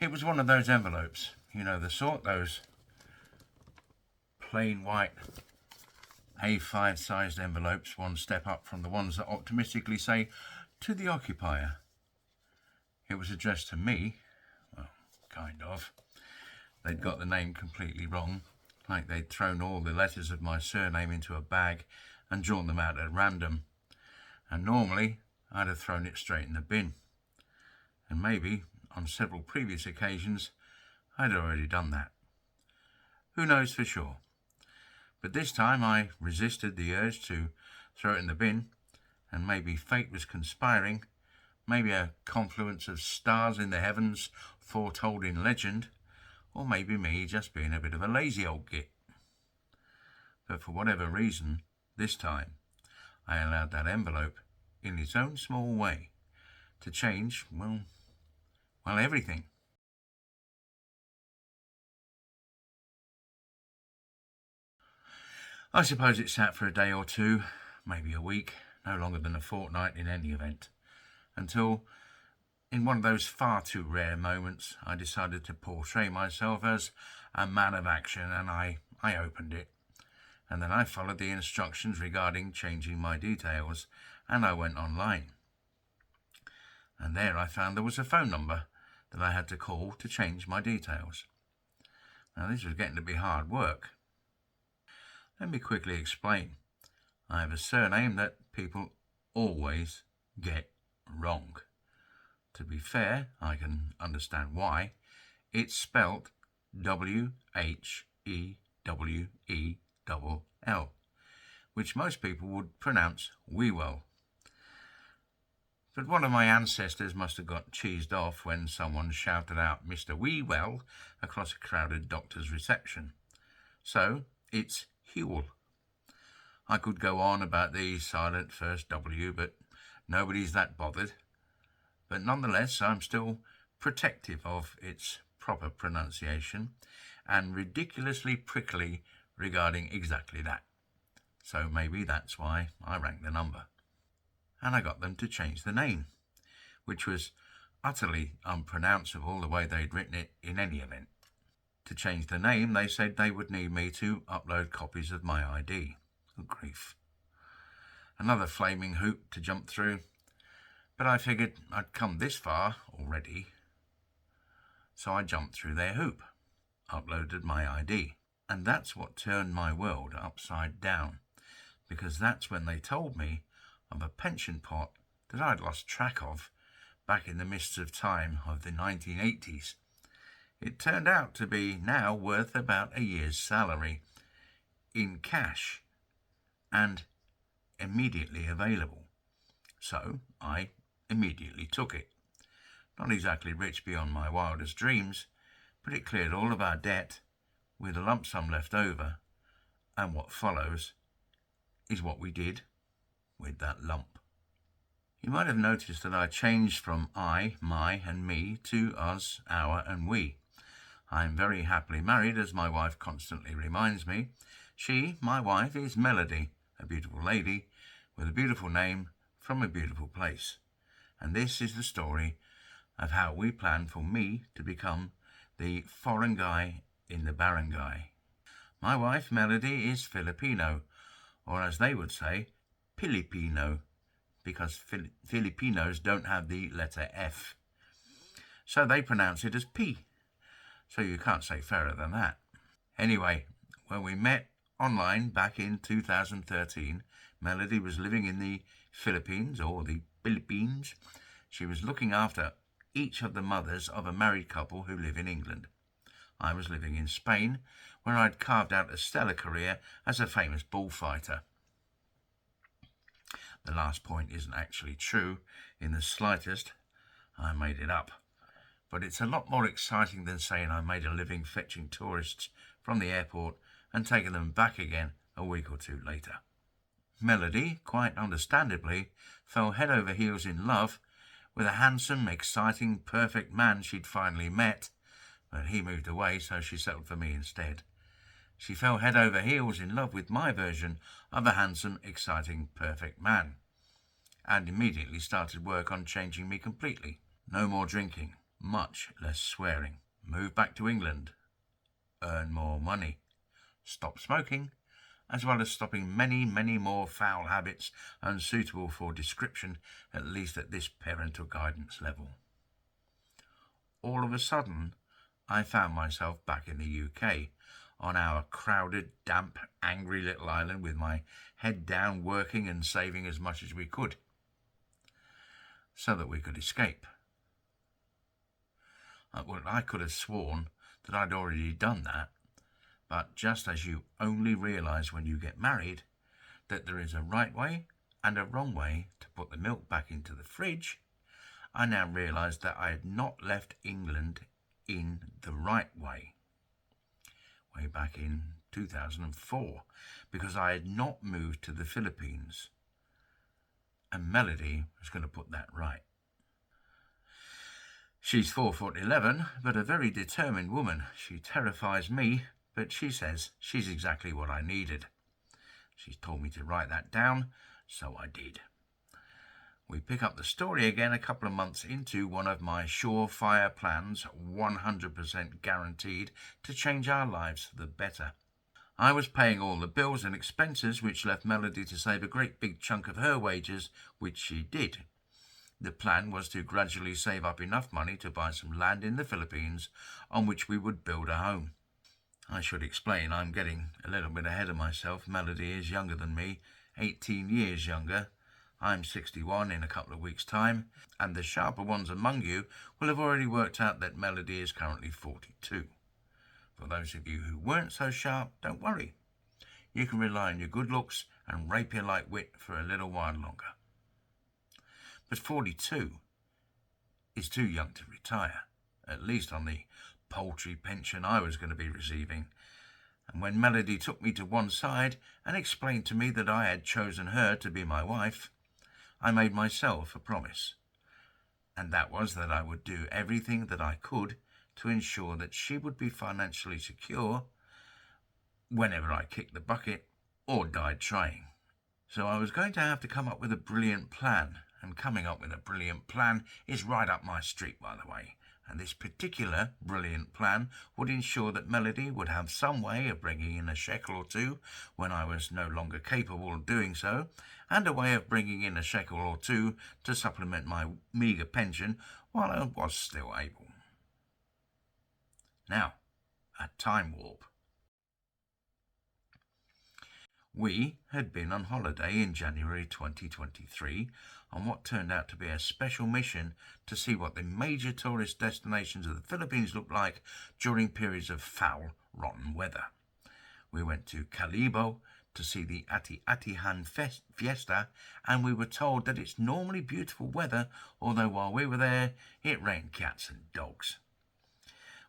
It was one of those envelopes, you know the sort, those plain white A5 sized envelopes, one step up from the ones that optimistically say, "To the occupier." It was addressed to me, well, kind of. They'd got the name completely wrong, like they'd thrown all the letters of my surname into a bag and drawn them out at random. And normally, I'd have thrown it straight in the bin. And maybe, on several previous occasions, I'd already done that. Who knows for sure? But this time I resisted the urge to throw it in the bin, and maybe fate was conspiring, maybe a confluence of stars in the heavens foretold in legend, or maybe me just being a bit of a lazy old git. But for whatever reason, this time, I allowed that envelope, in its own small way, to change, well, everything. I suppose it sat for a day or two, maybe a week, no longer than a fortnight in any event, until, in one of those far too rare moments, I decided to portray myself as a man of action, and I opened it. And then I followed the instructions regarding changing my details, and I went online. And there I found there was a phone number that I had to call to change my details. Now this was getting to be hard work. Let me quickly explain. I have a surname that people always get wrong. To be fair, I can understand why. It's spelt W-H-E-W-E-L-L, which most people would pronounce Wewell. But one of my ancestors must have got cheesed off when someone shouted out Mr. Wewell across a crowded doctor's reception. So it's Hewell. I could go on about the silent first W, but nobody's that bothered. But nonetheless, I'm still protective of its proper pronunciation and ridiculously prickly regarding exactly that. So maybe that's why I rang the number. And I got them to change the name, which was utterly unpronounceable the way they'd written it in any event. To change the name, they said they would need me to upload copies of my ID. Good grief. Another flaming hoop to jump through, but I figured I'd come this far already, so I jumped through their hoop, uploaded my ID, and that's what turned my world upside down, because that's when they told me of a pension pot that I'd lost track of back in the mists of time of the 1980s. It turned out to be now worth about a year's salary in cash and immediately available. So I immediately took it. Not exactly rich beyond my wildest dreams, but it cleared all of our debt with a lump sum left over, and what follows is what we did with that lump. You might have noticed that I changed from I, my, and me to us, our, and we. I am very happily married, as my wife constantly reminds me. She, my wife, is Melody, a beautiful lady with a beautiful name from a beautiful place. And this is the story of how we plan for me to become the foreign guy in the barangay. My wife, Melody, is Filipino, or as they would say, Filipino, because Filipinos don't have the letter F. So they pronounce it as P. So you can't say fairer than that. Anyway, when we met online back in 2013, Melody was living in the Philippines, or the Philippines. She was looking after each of the mothers of a married couple who live in England. I was living in Spain, where I'd carved out a stellar career as a famous bullfighter. The last point isn't actually true in the slightest. I made it up. But it's a lot more exciting than saying I made a living fetching tourists from the airport and taking them back again a week or two later. Melody, quite understandably, fell head over heels in love with a handsome, exciting, perfect man she'd finally met, but he moved away, so she settled for me instead. She fell head over heels in love with my version of a handsome, exciting, perfect man, and immediately started work on changing me completely. No more drinking, Much less swearing. Move back to England. Earn more money. Stop smoking, as well as stopping many, many more foul habits unsuitable for description, at least at this parental guidance level. All of a sudden, I found myself back in the UK, on our crowded, damp, angry little island, with my head down, working and saving as much as we could, so that we could escape. Well, I could have sworn that I'd already done that, but just as you only realise when you get married that there is a right way and a wrong way to put the milk back into the fridge, I now realised that I had not left England in the right way, way back in 2004, because I had not moved to the Philippines, and Melody was going to put that right. She's 4'11", but a very determined woman. She terrifies me, but she says she's exactly what I needed. She's told me to write that down, so I did. We pick up the story again a couple of months into one of my surefire plans, 100% guaranteed to change our lives for the better. I was paying all the bills and expenses, which left Melody to save a great big chunk of her wages, which she did. The plan was to gradually save up enough money to buy some land in the Philippines on which we would build a home. I should explain I'm getting a little bit ahead of myself. Melody is younger than me, 18 years younger. I'm 61 in a couple of weeks' time, and the sharper ones among you will have already worked out that Melody is currently 42. For those of you who weren't so sharp, don't worry. You can rely on your good looks and rapier-like wit for a little while longer. But 42 is too young to retire, at least on the paltry pension I was going to be receiving. And when Melody took me to one side and explained to me that I had chosen her to be my wife, I made myself a promise, and that was that I would do everything that I could to ensure that she would be financially secure whenever I kicked the bucket or died trying. So I was going to have to come up with a brilliant plan, and coming up with a brilliant plan is right up my street, by the way. And this particular brilliant plan would ensure that Melody would have some way of bringing in a shekel or two when I was no longer capable of doing so, and a way of bringing in a shekel or two to supplement my meagre pension while I was still able. Now, a time warp. We had been on holiday in January 2023 on what turned out to be a special mission to see what the major tourist destinations of the Philippines looked like during periods of foul, rotten weather. We went to Calibo to see the Ati-Atihan Fiesta, and we were told that it's normally beautiful weather, although while we were there, it rained cats and dogs.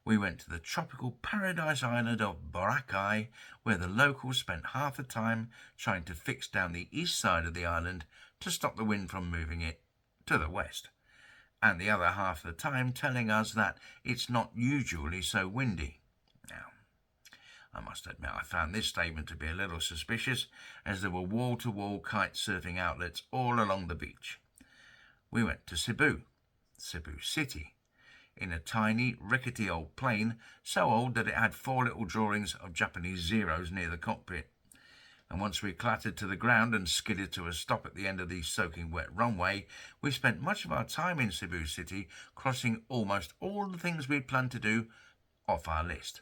We went to the tropical paradise island of Boracay, where the locals spent half the time trying to fix down the east side of the island to stop the wind from moving it to the west, and the other half of the time telling us that it's not usually so windy. Now, I must admit I found this statement to be a little suspicious, as there were wall-to-wall kite surfing outlets all along the beach. We went to Cebu City, in a tiny, rickety old plane, so old that it had 4 little drawings of Japanese zeros near the cockpit. And once we clattered to the ground and skidded to a stop at the end of the soaking wet runway, we spent much of our time in Cebu City crossing almost all the things we'd planned to do off our list,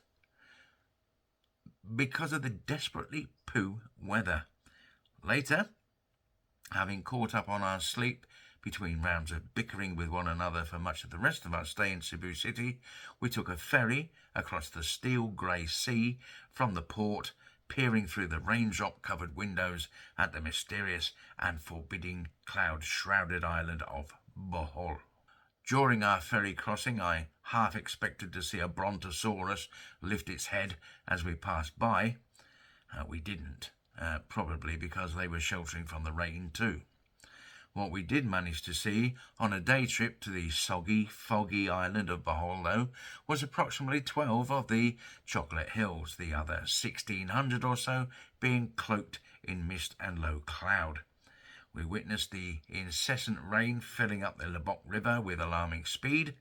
because of the desperately poo weather. Later, having caught up on our sleep between rounds of bickering with one another for much of the rest of our stay in Cebu City, we took a ferry across the steel grey sea from the port, peering through the raindrop-covered windows at the mysterious and forbidding cloud-shrouded island of Bohol. During our ferry crossing, I half expected to see a brontosaurus lift its head as we passed by. We didn't, probably because they were sheltering from the rain too. What we did manage to see on a day trip to the soggy, foggy island of Bohol, though, was approximately 12 of the chocolate hills, the other 1,600 or so being cloaked in mist and low cloud. We witnessed the incessant rain filling up the Lobok River with alarming speed,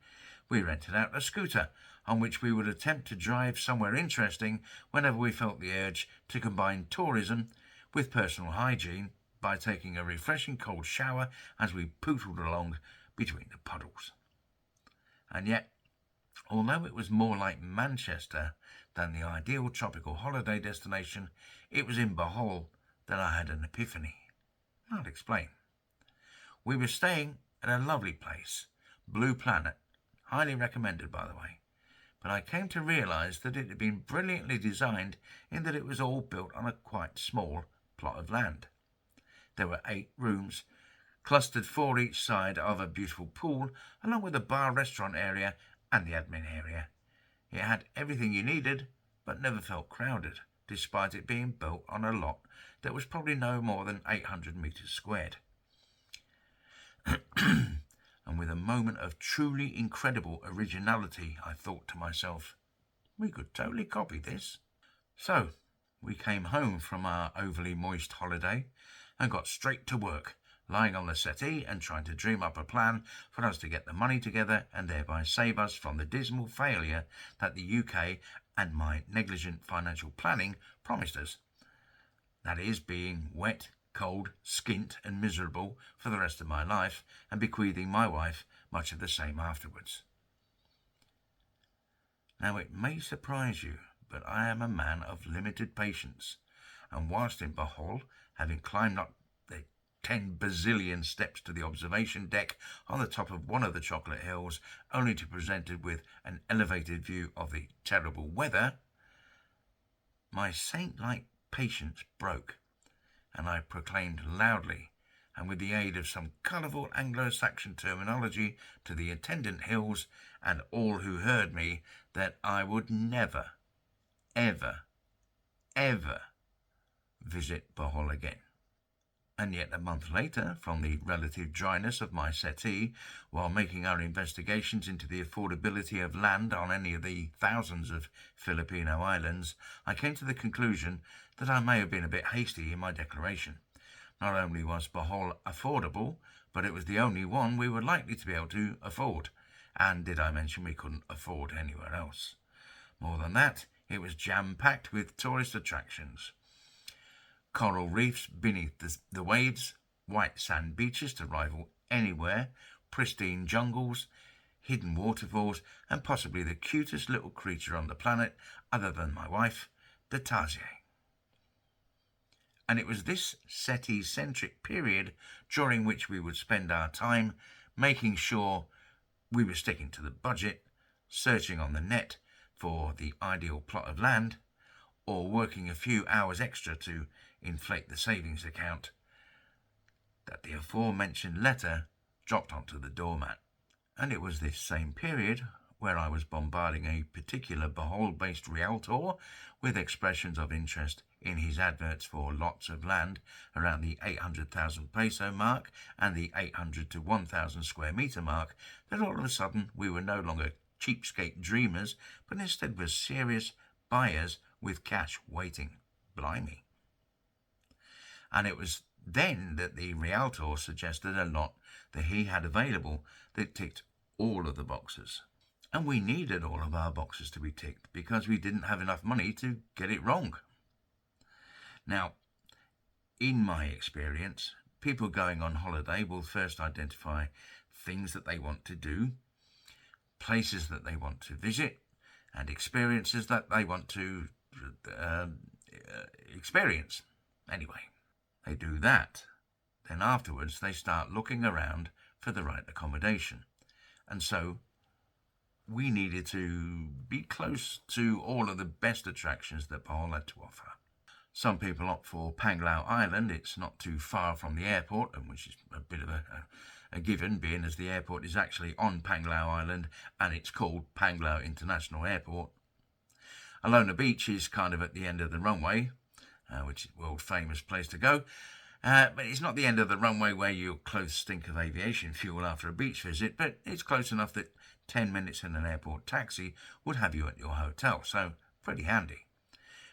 We rented out a scooter on which we would attempt to drive somewhere interesting whenever we felt the urge to combine tourism with personal hygiene by taking a refreshing cold shower as we pootled along between the puddles. And yet, although it was more like Manchester than the ideal tropical holiday destination, it was in Bohol that I had an epiphany. I'll explain. We were staying at a lovely place, Blue Planet, highly recommended by the way, but I came to realise that it had been brilliantly designed in that it was all built on a quite small plot of land. There were 8 rooms, clustered 4 each side of a beautiful pool, along with a bar-restaurant area and the admin area. It had everything you needed, but never felt crowded, despite it being built on a lot that was probably no more than 800 metres squared. And with a moment of truly incredible originality, I thought to myself, we could totally copy this. So, we came home from our overly moist holiday and got straight to work, lying on the settee and trying to dream up a plan for us to get the money together and thereby save us from the dismal failure that the UK and my negligent financial planning promised us. That is, being wet, cold, skint and miserable for the rest of my life and bequeathing my wife much of the same afterwards. Now it may surprise you, but I am a man of limited patience, and whilst in Bohol, having climbed up the 10 bazillion steps to the observation deck on the top of one of the chocolate hills, only to be presented with an elevated view of the terrible weather, my saint-like patience broke, and I proclaimed loudly, and with the aid of some colourful Anglo-Saxon terminology to the attendant hills and all who heard me, that I would never, ever, ever visit Bohol again. And yet a month later, from the relative dryness of my settee, while making our investigations into the affordability of land on any of the thousands of Filipino islands, I came to the conclusion that I may have been a bit hasty in my declaration. Not only was Bohol affordable, but it was the only one we were likely to be able to afford. And did I mention we couldn't afford anywhere else? More than that, it was jam-packed with tourist attractions. Coral reefs beneath the waves, white sand beaches to rival anywhere, pristine jungles, hidden waterfalls, and possibly the cutest little creature on the planet, other than my wife, the tarsier. And it was this settee-centric period during which we would spend our time making sure we were sticking to the budget, searching on the net for the ideal plot of land, or working a few hours extra to inflate the savings account, that the aforementioned letter dropped onto the doormat. And it was this same period where I was bombarding a particular Bohol-based realtor with expressions of interest in his adverts for lots of land around the 800,000 peso mark and the 800 to 1,000 square metre mark, that all of a sudden we were no longer cheapskate dreamers, but instead were serious buyers with cash waiting. Blimey. And it was then that the realtor suggested a lot that he had available that ticked all of the boxes. And we needed all of our boxes to be ticked because we didn't have enough money to get it wrong. Now, in my experience, people going on holiday will first identify things that they want to do, places that they want to visit, and experiences that they want to experience. Anyway, they do that. Then afterwards they start looking around for the right accommodation. And so we needed to be close to all of the best attractions that Bohol had to offer. Some people opt for Panglao Island. It's not too far from the airport, and which is a bit of a given, being as the airport is actually on Panglao Island and it's called Panglao International Airport. Alona Beach is kind of at the end of the runway, which is a world-famous place to go. But it's not the end of the runway where your clothes stink of aviation fuel after a beach visit, but it's close enough that 10 minutes in an airport taxi would have you at your hotel, so pretty handy.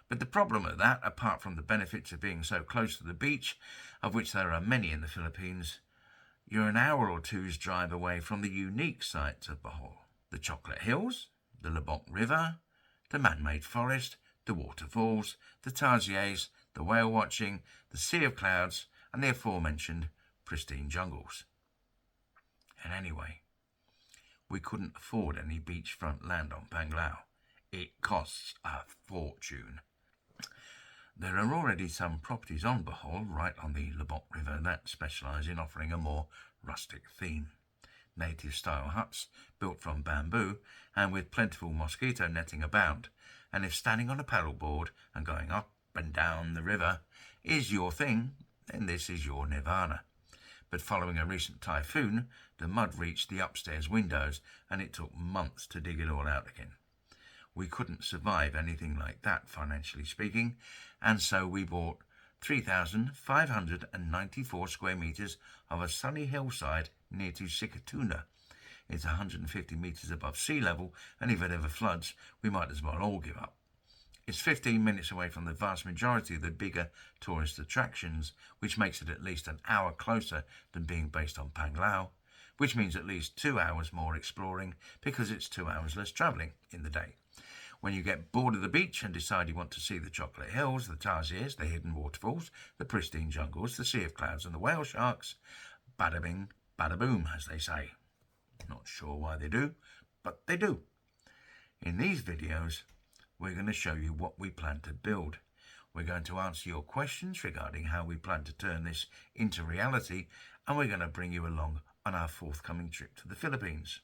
But the problem of that, apart from the benefits of being so close to the beach, of which there are many in the Philippines, you're an hour or two's drive away from the unique sights of Bohol. the Chocolate Hills, the Lebonc River, the man-made forest, the waterfalls, the tarsiers, the whale watching, the sea of clouds, and the aforementioned pristine jungles. And anyway, we couldn't afford any beachfront land on Panglao. It costs a fortune. There are already some properties on Bohol, right on the Lebonc River, that specialise in offering a more rustic theme. Native-style huts built from bamboo and with plentiful mosquito netting abound. And if standing on a paddleboard and going up and down the river is your thing, then this is your nirvana. But following a recent typhoon, the mud reached the upstairs windows and it took months to dig it all out again. We couldn't survive anything like that, financially speaking, and so we bought 3,594 square metres of a sunny hillside near to Sikatuna. It's 150 metres above sea level, and if it ever floods, we might as well all give up. It's 15 minutes away from the vast majority of the bigger tourist attractions, which makes it at least an hour closer than being based on Panglao, which means at least 2 hours more exploring because it's 2 hours less travelling in the day. When you get bored of the beach and decide you want to see the Chocolate Hills, the tarsiers, the hidden waterfalls, the pristine jungles, the sea of clouds and the whale sharks, bada bing, bada boom, as they say. Not sure why they do, but they do. In these videos, we're going to show you what we plan to build. We're going to answer your questions regarding how we plan to turn this into reality, and we're going to bring you along on our forthcoming trip to the Philippines.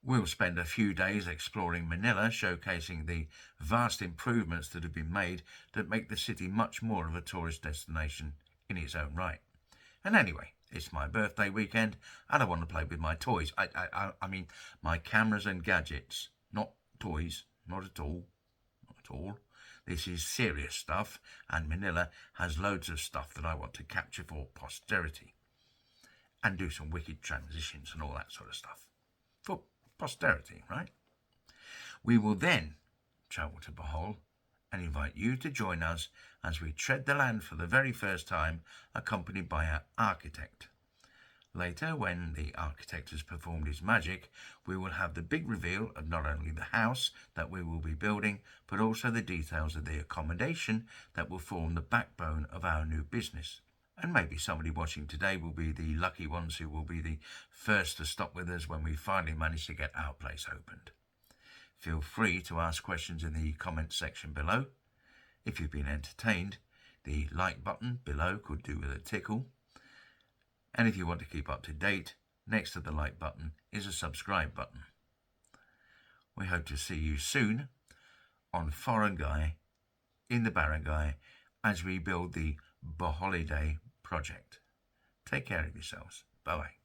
We'll spend a few days exploring Manila, showcasing the vast improvements that have been made that make the city much more of a tourist destination in its own right. And anyway, it's my birthday weekend and I want to play with my toys. I mean, my cameras and gadgets, not toys, not at all. This is serious stuff, and Manila has loads of stuff that I want to capture for posterity and do some wicked transitions and all that sort of stuff for posterity, right? We will then travel to Bohol and invite you to join us as we tread the land for the very first time, accompanied by our architect. Later, when the architect has performed his magic, we will have the big reveal of not only the house that we will be building, but also the details of the accommodation that will form the backbone of our new business. And maybe somebody watching today will be the lucky ones who will be the first to stop with us when we finally manage to get our place opened. Feel free to ask questions in the comments section below. If you've been entertained, the like button below could do with a tickle. And if you want to keep up to date, next to the like button is a subscribe button. We hope to see you soon on Foreign Guy in the Barangay as we build the Boholiday project. Take care of yourselves. Bye-bye.